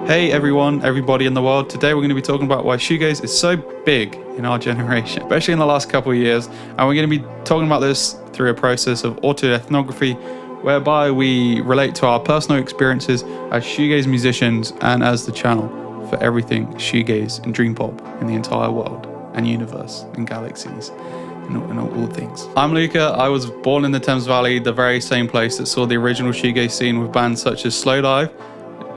Hey everyone, everybody in the world. Today we're going to be talking about why shoegaze is so big in our generation, especially in the last couple of years. And we're going to be talking about this through a process of autoethnography, whereby we relate to our personal experiences as shoegaze musicians and as the channel for everything shoegaze and dream pop in the entire world and universe and galaxies and all things. I'm Luca. I was born in the Thames Valley, the very same place that saw the original shoegaze scene with bands such as Slowdive,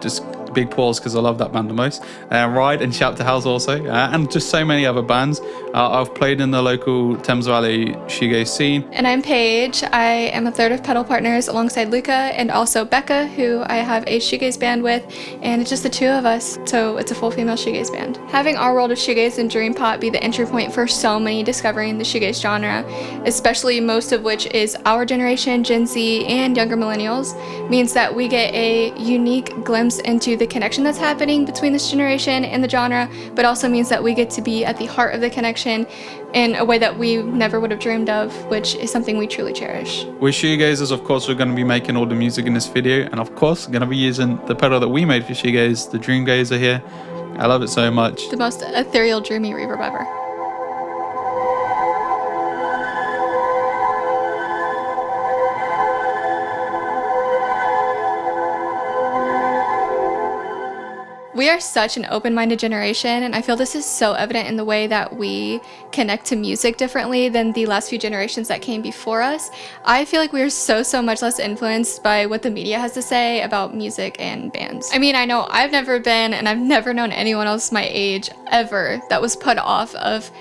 just big pause because I love that band the most, Ride and Chapter House also, and just so many other bands. I've played in the local Thames Valley shoegaze scene. And I'm Paige. I am a third of pedal partners alongside Luca and also Becca, who I have a shoegaze band with, and it's just the two of us, so it's a full female shoegaze band. Having our world of shoegaze and dream pop be the entry point for so many discovering the shoegaze genre, especially most of which is our generation, Gen Z, and younger millennials, means that we get a unique glimpse into the connection that's happening between this generation and the genre, but also means that we get to be at the heart of the connection in a way that we never would have dreamed of, which is something we truly cherish. With shoegazers, of course, we're going to be making all the music in this video, and of course, we're going to be using the pedal that we made for shoegaze, the dreamgazer here. I love it so much. The most ethereal, dreamy reverb ever. We are such an open-minded generation, and I feel this is so evident in the way that we connect to music differently than the last few generations that came before us. I feel like we are so much less influenced by what the media has to say about music and bands. I mean, I know I've never been, and I've never known anyone else my age ever that was put off of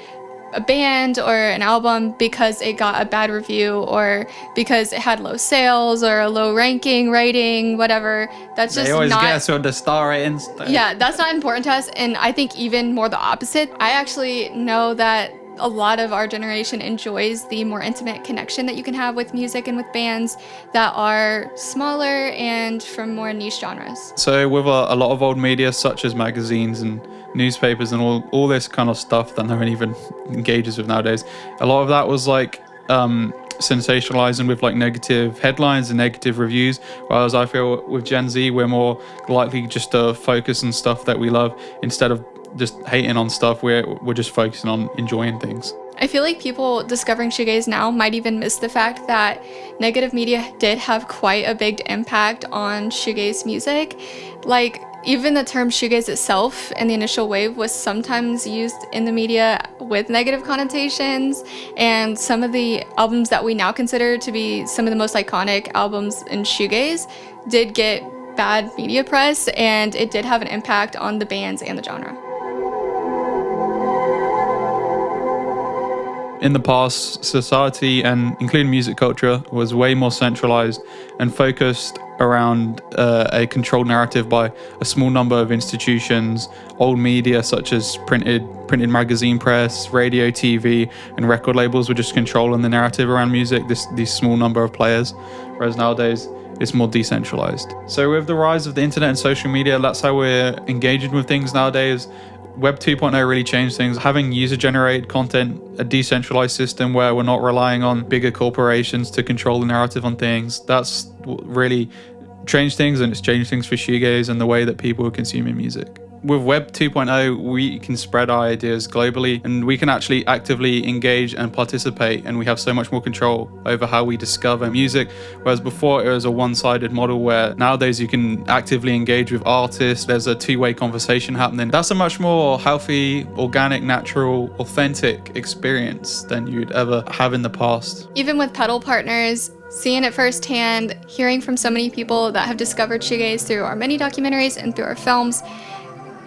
a band or an album because it got a bad review or because it had low sales or a low ranking rating, whatever. That's just They always not, guess what the star ratings. yeah, that's not important to us. And I think even more the opposite. I actually know that a lot of our generation enjoys the more intimate connection that you can have with music and with bands that are smaller and from more niche genres. So with a lot of old media such as magazines and newspapers and all this kind of stuff that no one even engages with nowadays, a lot of that was like sensationalizing with like negative headlines and negative reviews, whereas I feel with Gen Z we're more likely just to focus on stuff that we love instead of just hating on stuff. We're just focusing on enjoying things. I feel like people discovering shoegaze now might even miss the fact that negative media did have quite a big impact on shoegaze music. Like, even the term shoegaze itself in the initial wave was sometimes used in the media with negative connotations, and some of the albums that we now consider to be some of the most iconic albums in shoegaze did get bad media press, and it did have an impact on the bands and the genre. In the past, society, and including music culture, was way more centralized and focused around a controlled narrative by a small number of institutions. Old media such as printed magazine press, radio, TV, and record labels were just controlling the narrative around music, these small number of players, whereas nowadays it's more decentralized. So with the rise of the internet and social media, that's how we're engaging with things nowadays. Web 2.0 really changed things. Having user-generated content, a decentralized system where we're not relying on bigger corporations to control the narrative on things, that's what really changed things, and it's changed things for shoegaze and the way that people are consuming music. With Web 2.0, we can spread our ideas globally, and we can actually actively engage and participate, and we have so much more control over how we discover music, whereas before it was a one-sided model where nowadays you can actively engage with artists. There's a two-way conversation happening. That's a much more healthy, organic, natural, authentic experience than you'd ever have in the past. Even with pedal partners, seeing it firsthand, hearing from so many people that have discovered shoegaze through our many documentaries and through our films,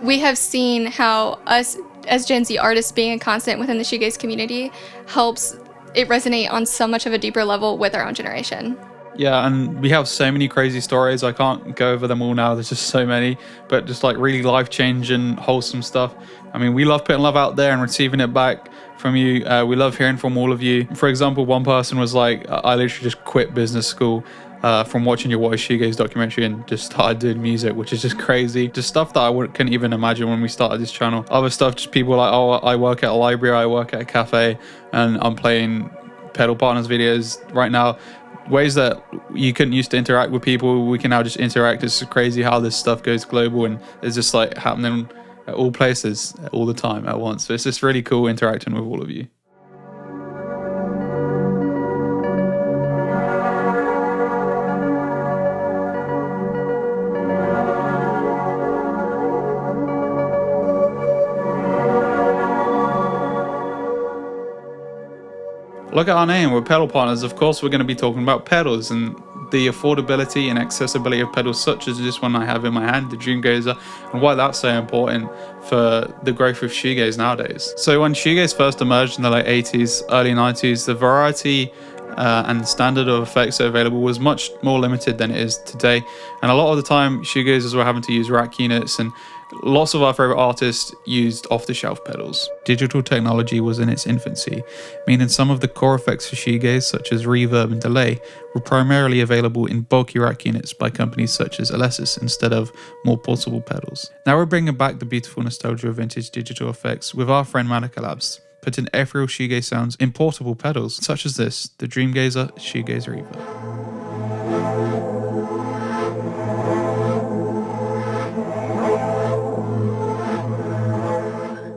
we have seen how us as Gen Z artists being a constant within the shoegaze community helps it resonate on so much of a deeper level with our own generation. Yeah, and we have so many crazy stories. I can't go over them all now. There's just so many, but just like really life-changing, wholesome stuff. I mean, we love putting love out there and receiving it back from you. We love hearing from all of you. For example, one person was like, I literally just quit business school from watching your What is Shoegaze documentary and just started doing music, which is just crazy. Just stuff that I couldn't even imagine when we started this channel. Other stuff, just people like, oh, I work at a library, I work at a cafe, and I'm playing pedal partners videos right now. Ways that you couldn't used to interact with people, we can now just interact. It's crazy how this stuff goes global and it's just like happening at all places all the time at once. So it's just really cool interacting with all of you. Look at our name, we're pedal partners. Of course, we're going to be talking about pedals and the affordability and accessibility of pedals such as this one I have in my hand, the Dreamgazer, and why that's so important for the growth of shoegaze nowadays. So when shoegaze first emerged in the late 80s, early 90s, the variety and standard of effects available was much more limited than it is today. And a lot of the time, shoegazers were having to use rack units, and lots of our favorite artists used off-the-shelf pedals. Digital technology was in its infancy, meaning some of the core effects for shoegaze, such as reverb and delay, were primarily available in bulky rack units by companies such as Alesis instead of more portable pedals. Now we're bringing back the beautiful nostalgia of vintage digital effects with our friend Manica Labs, putting ethereal shoegaze sounds in portable pedals, such as this, the Dreamgazer Shoegaze Reverb.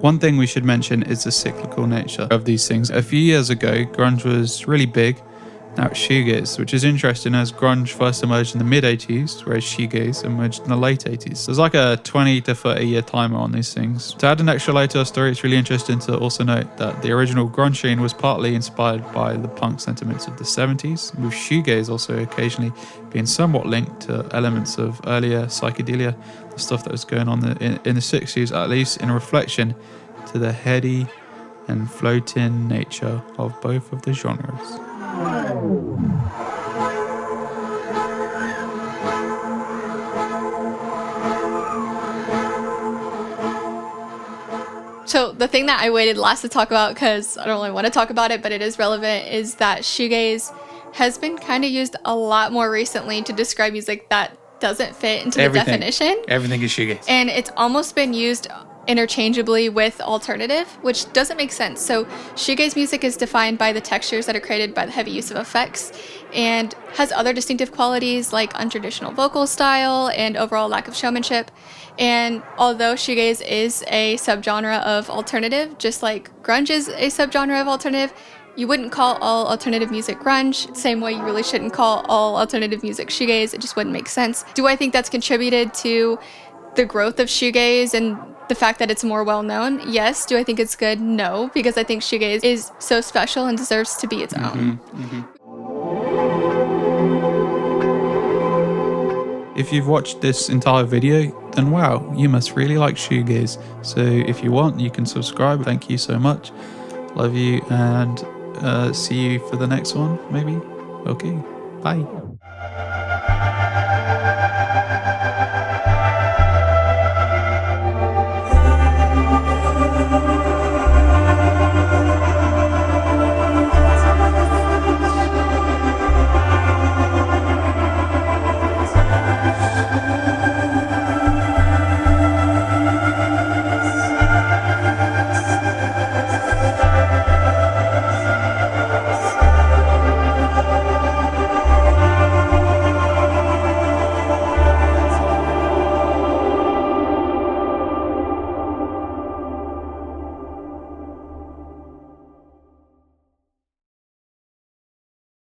One thing we should mention is the cyclical nature of these things. A few years ago, grunge was really big. Now it's shoegaze, which is interesting as grunge first emerged in the mid-80s, whereas shoegaze emerged in the late 80s. There's like a 20 to 30 year timer on these things. To add an extra layer to our story, it's really interesting to also note that the original grunge scene was partly inspired by the punk sentiments of the 70s, with shoegaze also occasionally being somewhat linked to elements of earlier psychedelia, the stuff that was going on in the 60s, at least in reflection to the heady and floating nature of both of the genres. So the thing that I waited last to talk about, because I don't really want to talk about it, but it is relevant, is that shoegaze has been kind of used a lot more recently to describe music that doesn't fit into the definition. Everything is shoegaze. And it's almost been used interchangeably with alternative, which doesn't make sense. So shoegaze music is defined by the textures that are created by the heavy use of effects and has other distinctive qualities like untraditional vocal style and overall lack of showmanship. And although shoegaze is a subgenre of alternative, just like grunge is a subgenre of alternative, you wouldn't call all alternative music grunge, same way you really shouldn't call all alternative music shoegaze. It just wouldn't make sense. Do I think that's contributed to the growth of shoegaze and the fact that it's more well-known? Yes. Do I think it's good? No, because I think shoegaze is so special and deserves to be its own. If you've watched this entire video, then wow, you must really like shoegaze. So if you want, you can subscribe. Thank you so much. Love you, and see you for the next one, maybe. Okay, bye.